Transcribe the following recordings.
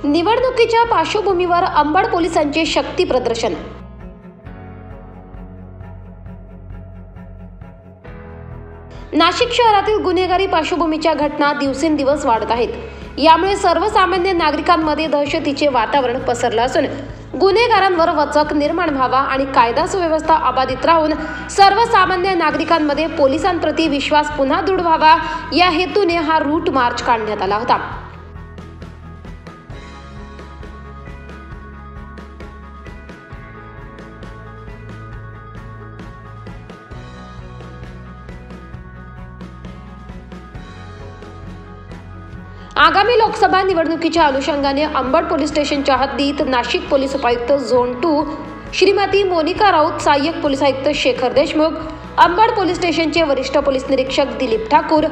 निवडणुकीच्या पार्श्वभूमीवर अंबड पोलिसांचे शक्ती प्रदर्शन। नाशिक शहरातील गुन्हेगारी पार्श्वभूमीच्या घटना दिवसेंदिवस वाढत आहेत। यामुळे सर्वसामान्य नागरिकांमध्ये दहशतीचे वातावरण पसरले असून गुन्हेगारांवर वचक निर्माण व्हावा आणि कायदा सुव्यवस्था अबाधित राहून सर्वसामान्य नागरिकांमध्ये पोलिसांप्रती विश्वास पुन्हा दृढ व्हावा या हेतूने हा रूट मार्च काढण्यात आला होता। आगामी लोकसभा निवडणुकीच्या अनुषंगाने अंबड पोलीस स्टेशनच्या हद्दीत नाशिक पोलीस उपायुक्त झोन 2 श्रीमती मोनिका राऊत, सहाय्यक पोलीस आयुक्त शेखर देशमुख, अंबड पोलीस स्टेशनचे वरिष्ठ पोलीस निरीक्षक दिलीप ठाकूर,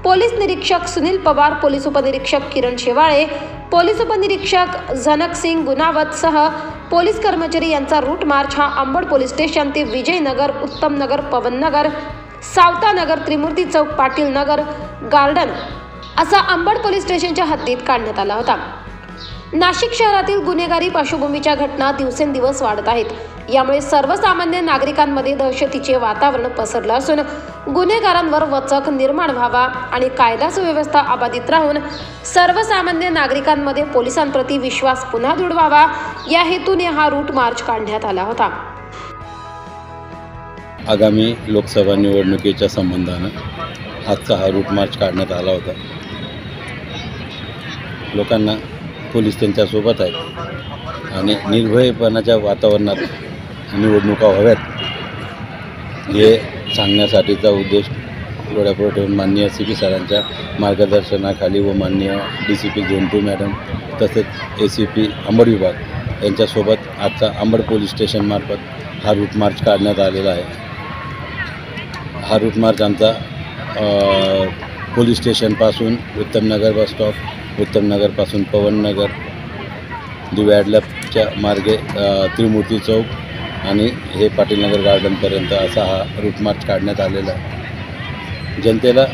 पोलीस निरीक्षक सुनील पवार, पोलीस उपनिरीक्षक किरण शेवाळे, पोलीस उपनिरीक्षक झनक सिंग गुनावत सह पोलीस कर्मचारी यांचा रूट मार्च हा अंबड पोलीस स्टेशन ते विजयनगर, उत्तम नगर, पवन नगर, सावता नगर, त्रिमूर्ती चौक, पाटील नगर, गार्डन असा अंबड पोलीस स्टेशनच्या हद्दीत काढण्यात आला होता। नाशिक शहरातील गुन्हेगारी पार्श्वभूमीच्या घटना दिवसेंदिवस वाढत आहेत। यामुळे सर्वसामान्य नागरिकांमध्ये दहशतीचे वातावरण पसरले असून गुन्हेगारांवर वचक निर्माण व्हावा आणि कायदा सुव्यवस्था अबाधित राहून सर्वसामान्य नागरिकांमध्ये पोलिसांप्रती विश्वास पुन्हा दृढ व्हावा या हेतूने हा रूट मार्च काढण्यात आला होता। आगामी लोकसभा निवडणुकीच्या संबंधाने आजचा हा रूट मार्च काढण्यात आला होता। लोकांना पोलीस त्यांच्यासोबत आहेत आणि निर्भयपणाच्या वातावरणात निवडणुका व्हाव्यात हे सांगण्यासाठीचा उद्देश डोळ्यापुढे ठेवून माननीय CP सरांच्या मार्गदर्शनाखाली व माननीय DCP झोन 2 मॅडम तसेच ACP अंबड विभाग यांच्यासोबत आजचा अंबड पोलीस स्टेशनमार्फत हा रूट मार्च काढण्यात आलेला आहे। हा रूट मार्च आमचा पोलीस स्टेशनपासून उत्तम नगर बस स्टॉप, उत्तम नगरपासून पवन नगर, दिव्याडल्याच्या मार्गे त्रिमूर्ती चौक आणि हे पाटील नगर गार्डनपर्यंत असा हा रूट मार्च काढण्यात आलेला आहे। जनतेला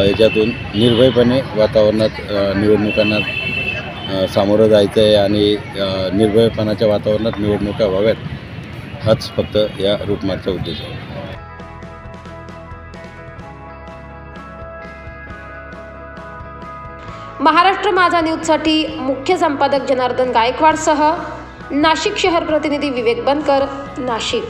याच्यातून निर्भयपणे वातावरणात निवडणुकांना सामोरं जायचं आहे आणि निर्भयपणाच्या वातावरणात निवडणुका व्हाव्यात हाच फक्त या रूट मार्चचा उद्देश आहे। महाराष्ट्र माझा न्यूजसाठी मुख्य संपादक जनार्दन गायकवाडसह नाशिक शहर प्रतिनिधी विवेक बनकर, नाशिक।